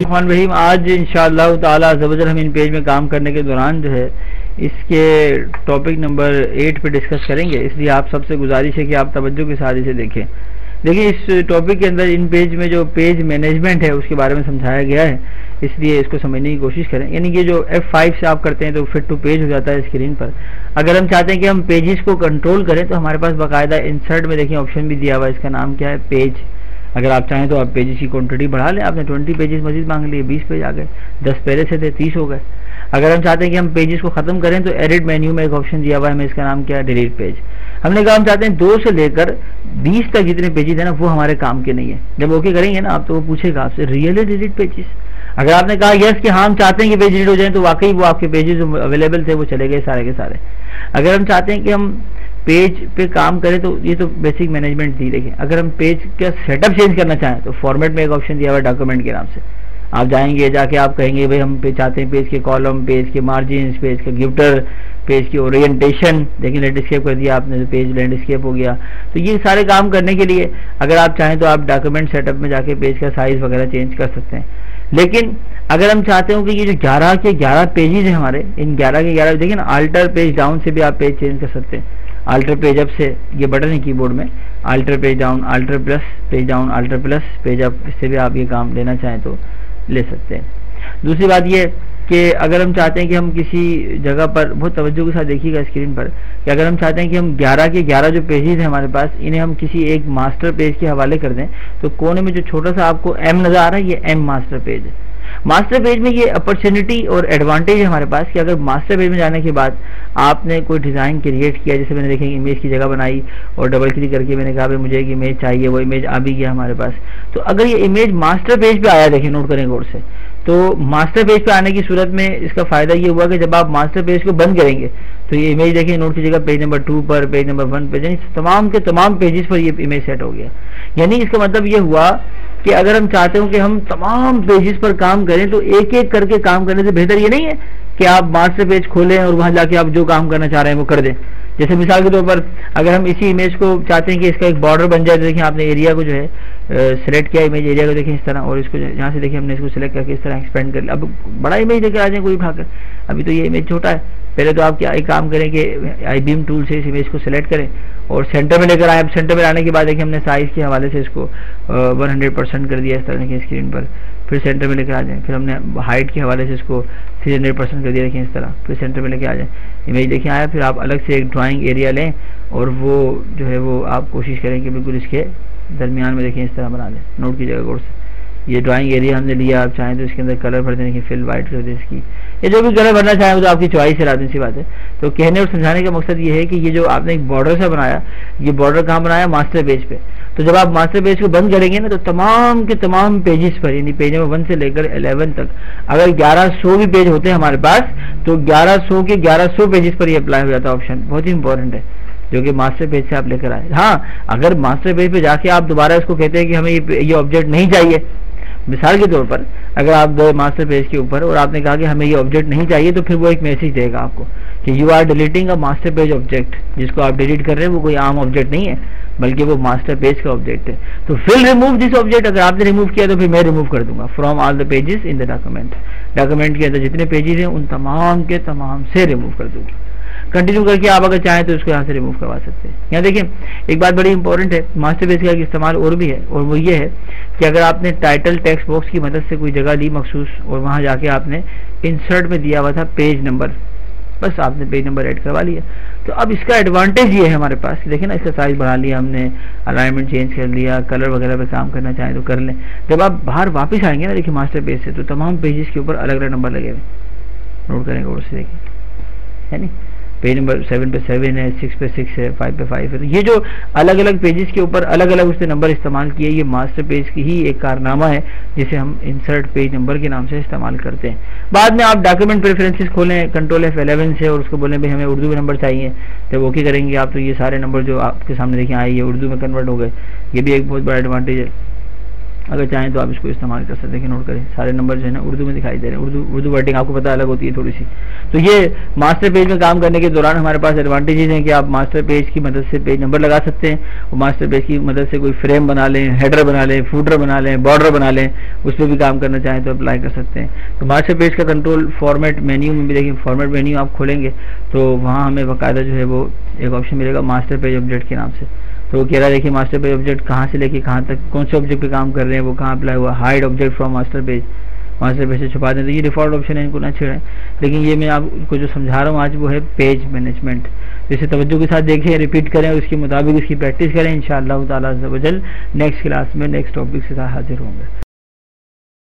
रहीम, आज इंशाअल्लाह ताला ज़बरदस्त हम इन पेज में काम करने के दौरान जो है इसके टॉपिक नंबर 8 पे डिस्कस करेंगे। इसलिए आप सबसे गुजारिश है कि आप तवज्जो के साथ इसे देखें। देखिए, इस टॉपिक के अंदर इन पेज में जो पेज मैनेजमेंट है उसके बारे में समझाया गया है, इसलिए इसको समझने की कोशिश करें। यानी कि जो F5 से आप करते हैं तो फिट टू पेज हो जाता है स्क्रीन पर। अगर हम चाहते हैं कि हम पेजेस को कंट्रोल करें तो हमारे पास बाकायदा इंसर्ट में देखिए ऑप्शन भी दिया हुआ है, इसका नाम क्या है, पेज। अगर आप चाहें तो आप पेजेस की क्वांटिटी बढ़ा लें। आपने 20 पेजेस मजीद मांग लिए, 20 पेज आ गए, 10 पहले से थे 30 हो गए। अगर हम चाहते हैं कि हम पेजेस को खत्म करें तो एडिट मेन्यू में एक ऑप्शन दिया हुआ है, हमें इसका नाम क्या है, डिलीट पेज। हमने कहा हम चाहते हैं 2 से लेकर 20 तक जितने पेजेस है ना वो हमारे काम के नहीं है। जब ओके करेंगे ना आप तो वो पूछेगा आपसे रियली डिलीट पेजेस। अगर आपने कहा यस कि हाँ हम चाहते हैं कि पेज डिलीट हो जाए तो वाकई वो आपके पेजेस जो अवेलेबल थे वो चले गए सारे के सारे। अगर हम चाहते हैं कि हम पेज पे काम करें तो ये तो बेसिक मैनेजमेंट दी। देखिए, अगर हम पेज का सेटअप चेंज करना चाहें तो फॉर्मेट में एक ऑप्शन दिया हुआ है डॉक्यूमेंट के नाम से। आप जाएंगे, जाके आप कहेंगे भाई हम चाहते हैं पेज के कॉलम, पेज के मार्जिन, पेज का गिफ्टर, पेज की ओरिएंटेशन। देखिए लैंडस्केप कर दिया आपने तो पेज लैंडस्केप हो गया। तो ये सारे काम करने के लिए अगर आप चाहें तो आप डॉक्यूमेंट सेटअप में जाके पेज का साइज वगैरह चेंज कर सकते हैं। लेकिन अगर हम चाहते हो कि ये जो 11 के 11 पेजेस हैं हमारे, इन 11 के 11 देखिए ना, अल्टर पेज डाउन से भी आप पेज चेंज कर सकते हैं। अल्टर पेज अप से, ये बटन है कीबोर्ड में, alter page down, alter plus page down, alter plus page up, इससे भी आप ये काम लेना चाहें तो ले सकते हैं। दूसरी बात ये कि अगर हम चाहते हैं कि हम किसी जगह पर, बहुत तवज्जो के साथ देखिएगा स्क्रीन पर, कि अगर हम चाहते हैं कि हम 11 के 11 जो पेजेस हैं हमारे पास, इन्हें हम किसी एक मास्टर पेज के हवाले कर दें तो कोने में जो छोटा सा आपको M नजर आ रहा है, ये M मास्टर पेज है। मास्टर पेज में ये अपॉर्चुनिटी और एडवांटेज है हमारे पास कि अगर मास्टर पेज में जाने के बाद आपने कोई डिज़ाइन क्रिएट किया, जैसे मैंने देखें इमेज की जगह बनाई और डबल क्लिक करके मैंने कहा भाई मुझे एक इमेज चाहिए, वो इमेज आ भी गया हमारे पास। तो अगर ये इमेज मास्टर पेज पे आया, देखिए नोट करें गौर से, तो मास्टर पेज पे आने की सूरत में इसका फायदा ये हुआ कि जब आप मास्टर पेज को बंद करेंगे तो ये इमेज देखिए नोट कीजिएगा पेज नंबर 2 पर, पेज नंबर 1 पर, यानी तमाम के तमाम पेजेस पर ये इमेज सेट हो गया। यानी इसका मतलब ये हुआ कि अगर हम चाहते हो कि हम तमाम पेजेस पर काम करें तो एक एक करके काम करने से बेहतर ये नहीं है कि आप मास्टर पेज खोलें और वहां जाके आप जो काम करना चाह रहे हैं वो कर दें। जैसे मिसाल के तौर पर अगर हम इसी इमेज को चाहते हैं कि इसका एक बॉर्डर बन जाए, तो देखिए आपने एरिया को जो है सिलेक्ट किया, इमेज एरिया को देखिए इस तरह, और इसको यहाँ से देखिए हमने इसको सिलेक्ट करके इस तरह एक्सपेंड कर लिया। अब बड़ा इमेज लेकर आ जाए कोई उठाकर, अभी तो ये इमेज छोटा है। पहले तो आप क्या एक काम करें कि IBM टूल से इस इमेज को सिलेक्ट करें और सेंटर में लेकर आए। अब सेंटर में आने के बाद देखिए हमने साइज के हवाले से इसको 100% कर दिया इस तरह की स्क्रीन पर, फिर सेंटर में लेकर आ जाए। फिर हमने हाइट के हवाले से इसको 300% कर दिया, देखिए इस तरह, फिर सेंटर में लेके आ जाए। इमेज देखिए आया। फिर आप अलग से एक ड्राइंग एरिया लें और वो जो है वो आप कोशिश करें कि बिल्कुल इसके दरमियान में देखिए इस तरह बना दें। नोट कीजिएगा गौर से, ये ड्राइंग एरिया हमने लिया। आप चाहें तो इसके अंदर कलर भर दें, फिल वाइट कर दें इसकी, ये जो भी कलर भरना चाहें वो तो आपकी चॉइस है, लाजमी सी बात है। तो कहने और समझाने का मकसद ये है कि ये जो आपने एक बॉर्डर सा बनाया, ये बॉर्डर कहाँ बनाया, मास्टर पेज पे। तो जब आप मास्टर पेज को बंद करेंगे ना तो तमाम के तमाम पेजेस पर, यानी पेज नंबर 1 से लेकर 11 तक, अगर 1100 भी पेज होते हैं हमारे पास तो 1100 के 1100 पेजेस पर ये अप्लाई हो जाता है ऑप्शन। बहुत ही इंपॉर्टेंट है जो कि मास्टर पेज से आप लेकर आए। हाँ, अगर मास्टर पेज पे जाके आप दोबारा इसको कहते हैं कि हमें ये ऑब्जेक्ट नहीं चाहिए, मिसाल के तौर पर अगर आप गए मास्टर पेज के ऊपर और आपने कहा कि हमें ये ऑब्जेक्ट नहीं चाहिए, तो फिर वो एक मैसेज देगा आपको कि you are deleting a master page object. जिसको आप डिलीट कर रहे हैं वो कोई आम ऑब्जेक्ट नहीं है बल्कि वो मास्टर पेज का ऑब्जेक्ट है। तो फिर रिमूव दिस ऑब्जेक्ट, अगर आपने रिमूव किया तो फिर मैं रिमूव कर दूंगा from all the pages in the document. Document के अंदर जितने पेजेस हैं उन तमाम के तमाम से रिमूव कर दूंगा। कंटिन्यू करके आप अगर चाहें तो इसको यहाँ से रिमूव करवा सकते हैं। यहाँ देखिए एक बात बड़ी इंपॉर्टेंट है, मास्टर पेज का एक इस्तेमाल और भी है, और वो ये है कि अगर आपने टाइटल टेक्स्ट बॉक्स की मदद से कोई जगह ली मखसूस और वहाँ जाके आपने इंसर्ट में दिया हुआ था पेज नंबर, बस आपने पेज नंबर ऐड करवा लिया। तो अब इसका एडवांटेज ये है हमारे पास, देखिए ना, इसका साइज बढ़ा लिया हमने, अलाइनमेंट चेंज कर लिया, कलर वगैरह पे काम करना चाहें तो कर लें। जब आप बाहर वापस आएंगे ना, देखिए मास्टर पेज से, तो तमाम पेजेस के ऊपर अलग अलग नंबर लगे हुए, नोट करेंगे और से देखिए, है नहीं, पेज नंबर 7 पे 7 है, 6 पे 6 है, 5 पे 5 है। तो ये जो अलग अलग पेजेस के ऊपर अलग अलग उसने नंबर इस्तेमाल किए, ये मास्टर पेज की ही एक कारनामा है जिसे हम इंसर्ट पेज नंबर के नाम से इस्तेमाल करते हैं। बाद में आप डॉक्यूमेंट प्रेफरेंसेस खोलें कंट्रोल F11 से और उसको बोलें भाई हमें उर्दू में नंबर चाहिए, जब ओके करेंगे आप तो ये सारे नंबर जो आपके सामने देखिए आए ये उर्दू में कन्वर्ट हो गए। ये भी एक बहुत बड़ा एडवांटेज है। अगर चाहें तो आप इसको इस्तेमाल कर सकते हैं। नोट करें, सारे नंबर जो है ना उर्दू में दिखाई दे रहे हैं। उर्दू वर्डिंग आपको पता अलग होती है थोड़ी सी। तो ये मास्टर पेज में काम करने के दौरान हमारे पास एडवांटेजेस हैं कि आप मास्टर पेज की मदद से पेज नंबर लगा सकते हैं, और मास्टर पेज की मदद से कोई फ्रेम बना लें, हेडर बना लें, फूटर बना लें, बॉर्डर बना लें, उस पर भी काम करना चाहें तो अप्लाई कर सकते हैं। तो मास्टर पेज का कंट्रोल फॉर्मेट मेन्यू में भी देखिए, फॉर्मेट मेन्यू आप खोलेंगे तो वहाँ हमें बाकायदा जो है वो एक ऑप्शन मिलेगा मास्टर पेज ऑब्जेक्ट के नाम से। तो वो कह रहा है देखिए मास्टर पेज ऑब्जेक्ट कहाँ से लेके कहाँ तक, कौन से ऑब्जेक्ट पे काम कर रहे हैं, वो कहाँ अप्लाई हुआ, hide object from master page, master page से छुपा दें। तो ये डिफॉल्ट ऑप्शन है, इनको ना छेड़ें। लेकिन ये मैं आपको जो समझा रहा हूँ आज वो है पेज मैनेजमेंट। इसे तवज्जो के साथ देखें, रिपीट करें और उसके मुताबिक इसकी प्रैक्टिस करें। इंशाअल्लाह ताला अज़्ज़ व जल नेक्स्ट क्लास में नेक्स्ट टॉपिक के साथ हाजिर होंगे।